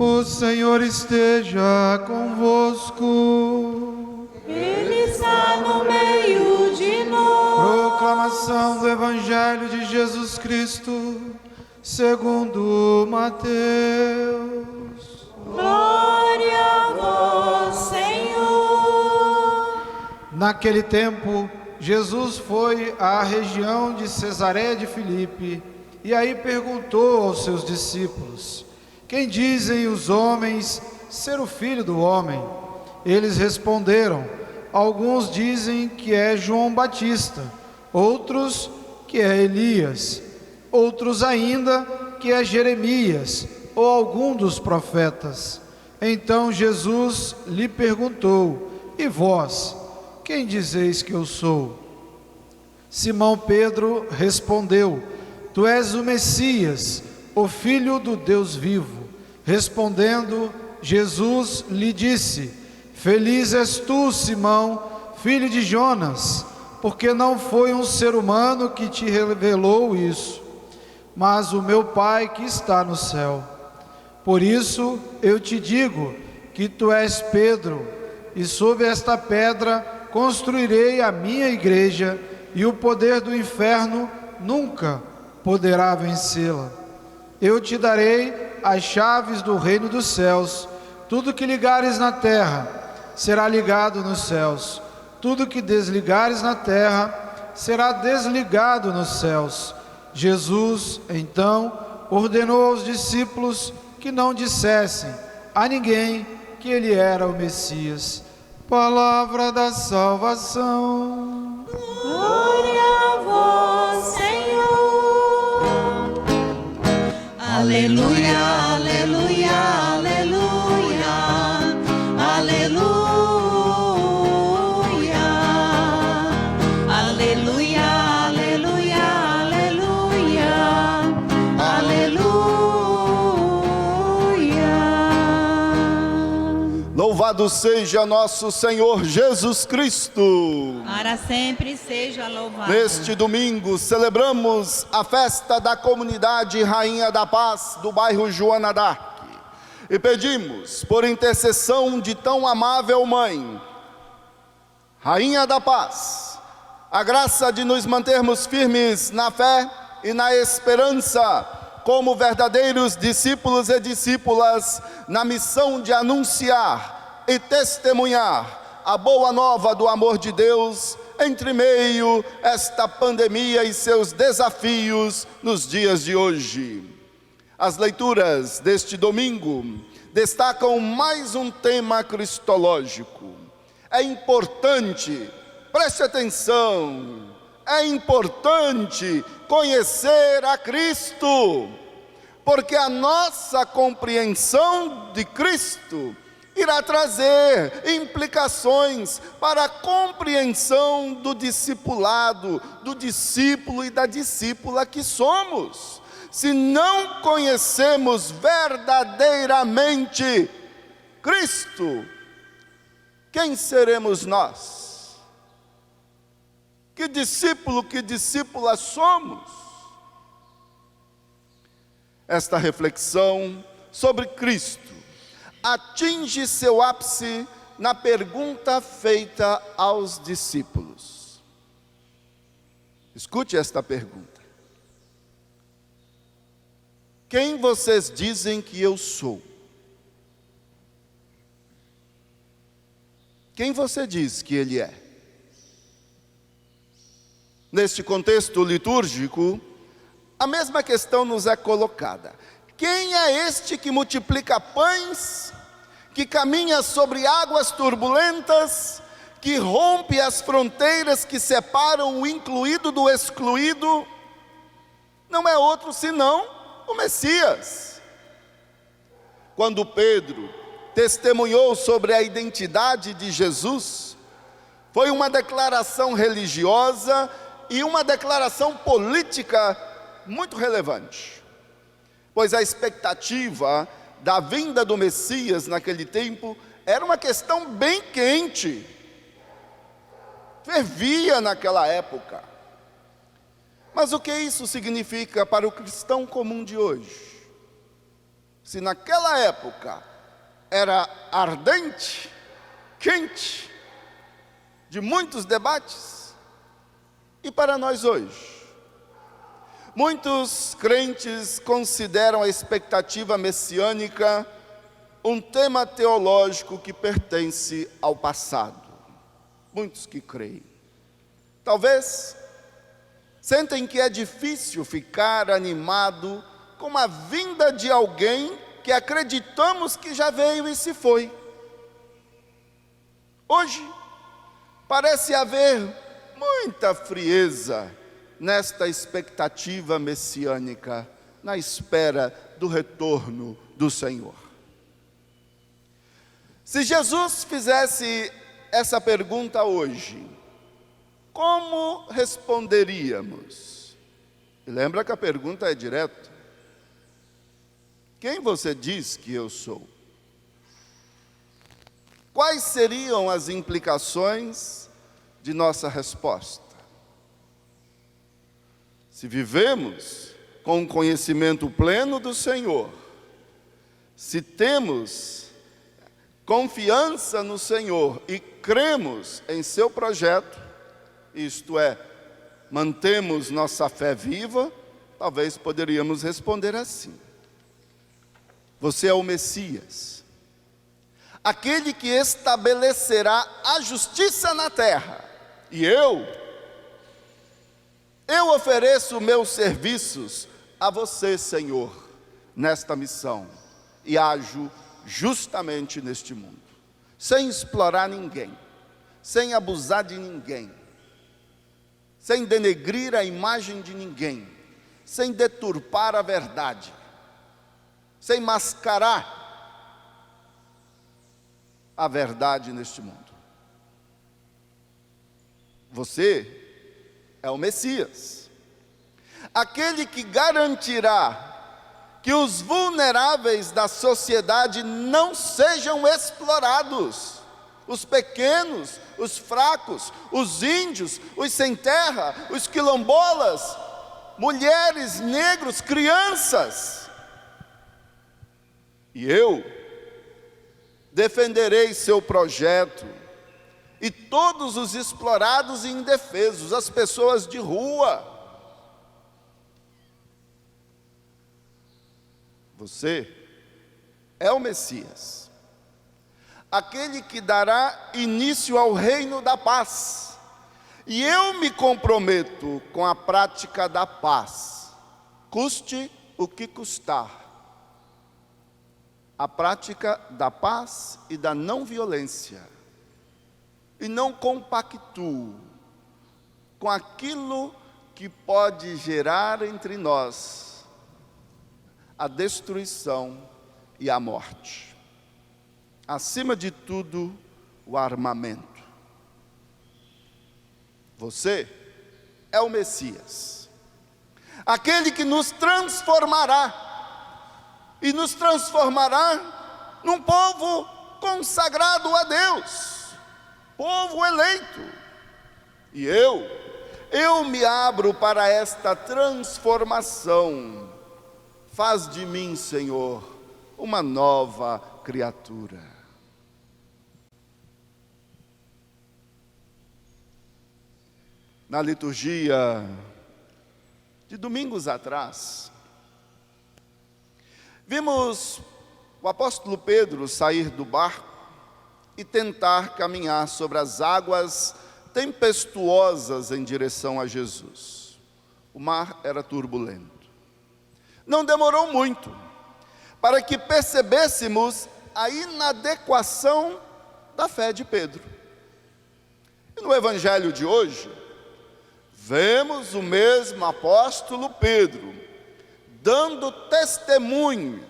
O Senhor esteja convosco. Ele está no meio de nós. Proclamação do Evangelho de Jesus Cristo, segundo Mateus. Glória a vós, Senhor. Naquele tempo, Jesus foi à região de Cesareia de Filipe e aí perguntou aos seus discípulos: quem dizem os homens ser o Filho do Homem? Eles responderam: alguns dizem que é João Batista, outros que é Elias, outros ainda que é Jeremias ou algum dos profetas. Então Jesus lhe perguntou: e vós, quem dizeis que eu sou? Simão Pedro respondeu: tu és o Messias, o Filho do Deus vivo. Respondendo, Jesus lhe disse: feliz és tu, Simão, filho de Jonas, porque não foi um ser humano que te revelou isso, mas o meu Pai que está no céu. Por isso eu te digo que tu és Pedro, e sobre esta pedra construirei a minha igreja, e o poder do inferno nunca poderá vencê-la. Eu te darei as chaves do reino dos céus. Tudo que ligares na terra será ligado nos céus. Tudo que desligares na terra será desligado nos céus. Jesus, então, ordenou aos discípulos que não dissessem a ninguém que ele era o Messias. Palavra da salvação. Glória a vós, Senhor. Aleluia, aleluia, aleluia, aleluia, aleluia, aleluia, aleluia, aleluia. Louvado seja nosso Senhor Jesus Cristo. Para sempre seja louvado. Neste domingo celebramos a festa da comunidade Rainha da Paz do bairro Joana d'Arc e pedimos, por intercessão de tão amável mãe, Rainha da Paz, a graça de nos mantermos firmes na fé e na esperança, como verdadeiros discípulos e discípulas na missão de anunciar e testemunhar a boa nova do amor de Deus entre meio esta pandemia e seus desafios nos dias de hoje. As leituras deste domingo destacam mais um tema cristológico. É importante, preste atenção, é importante conhecer a Cristo, porque a nossa compreensão de Cristo irá trazer implicações para a compreensão do discipulado, do discípulo e da discípula que somos. Se não conhecemos verdadeiramente Cristo, quem seremos nós? Que discípulo, que discípula somos? Esta reflexão sobre Cristo atinge seu ápice na pergunta feita aos discípulos. Escute esta pergunta: quem vocês dizem que eu sou? Quem você diz que ele é? Neste contexto litúrgico, a mesma questão nos é colocada: quem é este que multiplica pães, que caminha sobre águas turbulentas, que rompe as fronteiras que separam o incluído do excluído? Não é outro senão o Messias. Quando Pedro testemunhou sobre a identidade de Jesus, foi uma declaração religiosa e uma declaração política muito relevante, pois a expectativa da vinda do Messias naquele tempo era uma questão bem quente, fervia naquela época. Mas o que isso significa para o cristão comum de hoje? se naquela época era ardente, quente, de muitos debates, e para nós hoje? Muitos crentes consideram a expectativa messiânica um tema teológico que pertence ao passado. Muitos que creem. Talvez sentem que é difícil ficar animado com a vinda de alguém que acreditamos que já veio e se foi. Hoje, parece haver muita frieza nesta expectativa messiânica, na espera do retorno do Senhor. Se Jesus fizesse essa pergunta hoje, como responderíamos? E lembra que a pergunta é direta. Quem você diz que eu sou? Quais seriam as implicações de nossa resposta? Se vivemos com o conhecimento pleno do Senhor, se temos confiança no Senhor e cremos em seu projeto, isto é, mantemos nossa fé viva, talvez poderíamos responder assim: você é o Messias, aquele que estabelecerá a justiça na terra, e eu ofereço meus serviços a você, Senhor, nesta missão, e ajo justamente neste mundo, sem explorar ninguém, sem abusar de ninguém, sem denegrir a imagem de ninguém, sem deturpar a verdade, sem mascarar a verdade neste mundo. Você é o Messias, aquele que garantirá que os vulneráveis da sociedade não sejam explorados, os pequenos, os fracos, os índios, os sem terra, os quilombolas, mulheres, negros, crianças. E eu defenderei seu projeto, e todos os explorados e indefesos, as pessoas de rua. Você é o Messias, aquele que dará início ao reino da paz. E eu me comprometo com a prática da paz, custe o que custar. A prática da paz e da não violência. E não compactuo com aquilo que pode gerar entre nós a destruição e a morte. Acima de tudo, o armamento. Você é o Messias, aquele que nos transformará, e nos transformará num povo consagrado a Deus, povo eleito. E eu me abro para esta transformação. Faz de mim, Senhor, uma nova criatura. Na liturgia de domingos atrás, vimos o apóstolo Pedro sair do barco e tentar caminhar sobre as águas tempestuosas em direção a Jesus. O mar era turbulento. Não demorou muito para que percebêssemos a inadequação da fé de Pedro. E no evangelho de hoje, vemos o mesmo apóstolo Pedro dando testemunho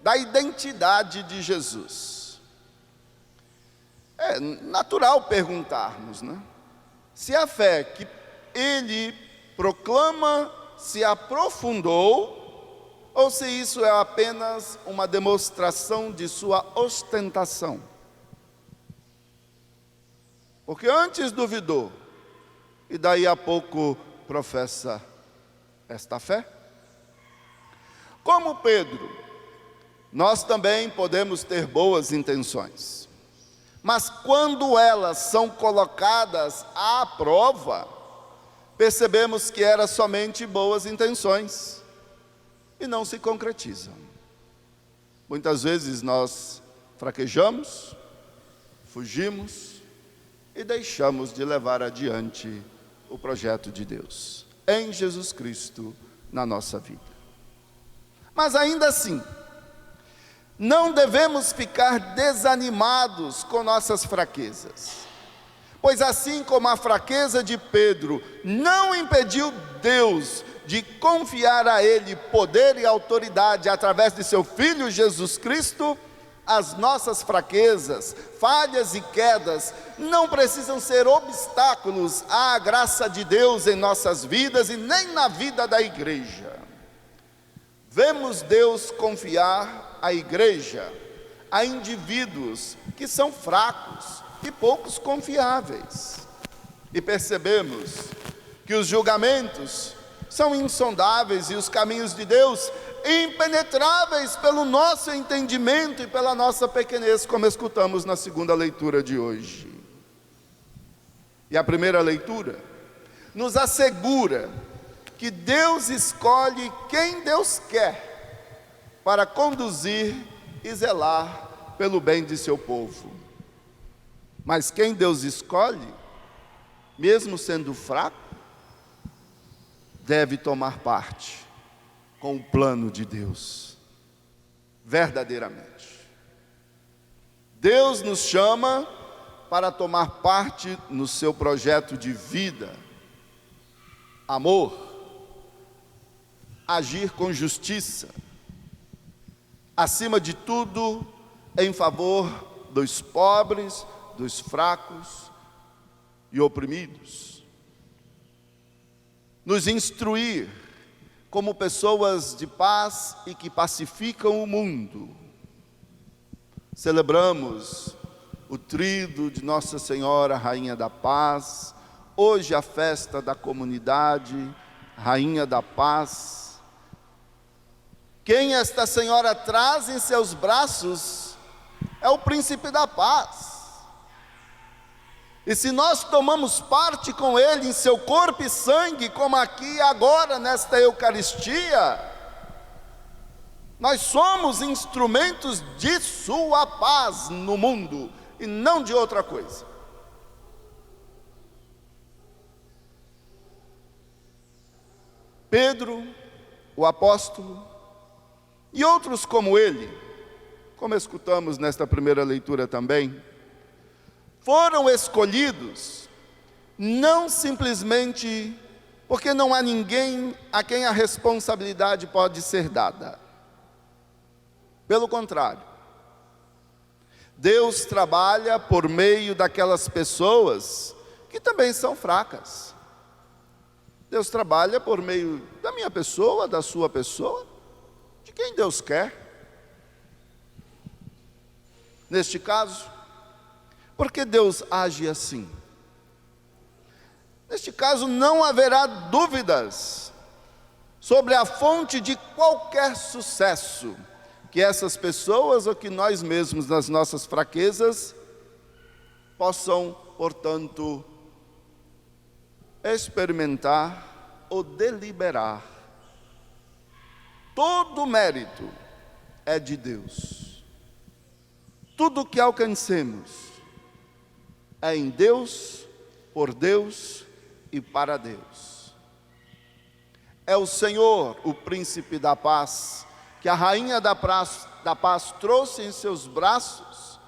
da identidade de Jesus. É natural perguntarmos, né? Se a fé que ele proclama se aprofundou, ou se isso é apenas uma demonstração de sua ostentação. Porque antes duvidou, e daí a pouco professa esta fé. Como Pedro, Nós também podemos ter boas intenções, mas quando elas são colocadas à prova, percebemos que eram somente boas intenções e não se concretizam. Muitas vezes nós fraquejamos, fugimos e deixamos de levar adiante o projeto de Deus em Jesus Cristo na nossa vida. Mas ainda assim, não devemos ficar desanimados com nossas fraquezas, pois assim como a fraqueza de Pedro não impediu Deus de confiar a ele poder e autoridade através de seu Filho Jesus Cristo, as nossas fraquezas, falhas e quedas não precisam ser obstáculos à graça de Deus em nossas vidas e nem na vida da igreja. Vemos Deus confiar à igreja, a indivíduos que são fracos e poucos confiáveis. E percebemos que os julgamentos são insondáveis e os caminhos de Deus impenetráveis pelo nosso entendimento e pela nossa pequenez, como escutamos na segunda leitura de hoje. E a primeira leitura nos assegura que Deus escolhe quem Deus quer para conduzir e zelar pelo bem de seu povo. Mas quem Deus escolhe, mesmo sendo fraco, deve tomar parte com o plano de Deus, verdadeiramente. Deus nos chama para tomar parte no seu projeto de vida, amor, agir com justiça, acima de tudo, em favor dos pobres, dos fracos e oprimidos. Nos instruir como pessoas de paz e que pacificam o mundo. Celebramos o tríduo de Nossa Senhora, Rainha da Paz, hoje a festa da comunidade, Rainha da Paz. Quem esta Senhora traz em seus braços é o Príncipe da Paz. E se nós tomamos parte com Ele em seu corpo e sangue, como aqui e agora nesta Eucaristia, nós somos instrumentos de sua paz no mundo e não de outra coisa. Pedro, o apóstolo, e outros como ele, como escutamos nesta primeira leitura também, foram escolhidos não simplesmente porque não há ninguém a quem a responsabilidade pode ser dada. Pelo contrário, Deus trabalha por meio daquelas pessoas que também são fracas. Deus trabalha por meio da minha pessoa, da sua pessoa, de quem Deus quer. Neste caso, por que Deus age assim? Neste caso, não haverá dúvidas sobre a fonte de qualquer sucesso que essas pessoas ou que nós mesmos, nas nossas fraquezas, possam, portanto, experimentar ou deliberar. Todo mérito é de Deus. Tudo que alcancemos é em Deus, por Deus e para Deus. É o Senhor, o Príncipe da Paz, que a Rainha da Paz trouxe em seus braços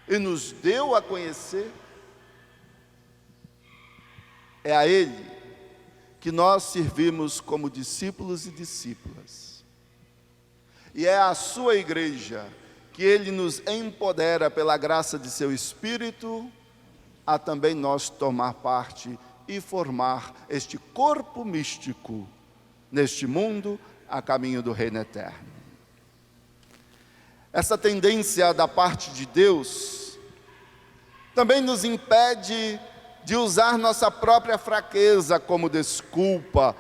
e nos deu a conhecer. É a Ele que nós servimos como discípulos e discípulas. E é a sua igreja que Ele nos empodera pela graça de seu Espírito a também nós tomar parte e formar este corpo místico neste mundo a caminho do reino eterno. Essa tendência da parte de Deus também nos impede de usar nossa própria fraqueza como desculpa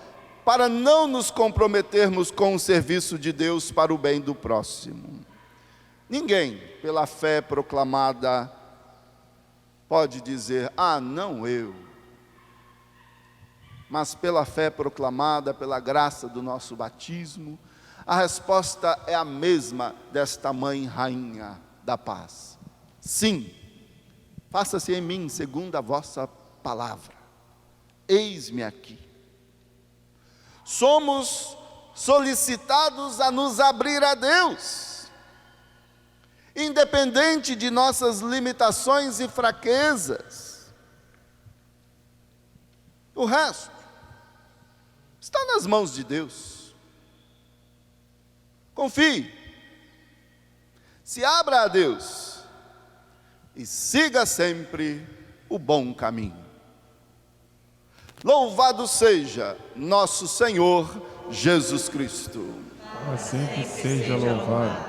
para não nos comprometermos com o serviço de Deus para o bem do próximo. Ninguém, pela fé proclamada, pode dizer, não eu. Mas pela fé proclamada, pela graça do nosso batismo, a resposta é a mesma desta mãe rainha da paz. Sim, faça-se em mim segundo a vossa palavra. Eis-me aqui. Somos solicitados a nos abrir a Deus, independente de nossas limitações e fraquezas. O resto está nas mãos de Deus. Confie, se abra a Deus e siga sempre o bom caminho. Louvado seja nosso Senhor Jesus Cristo. Para sempre seja louvado.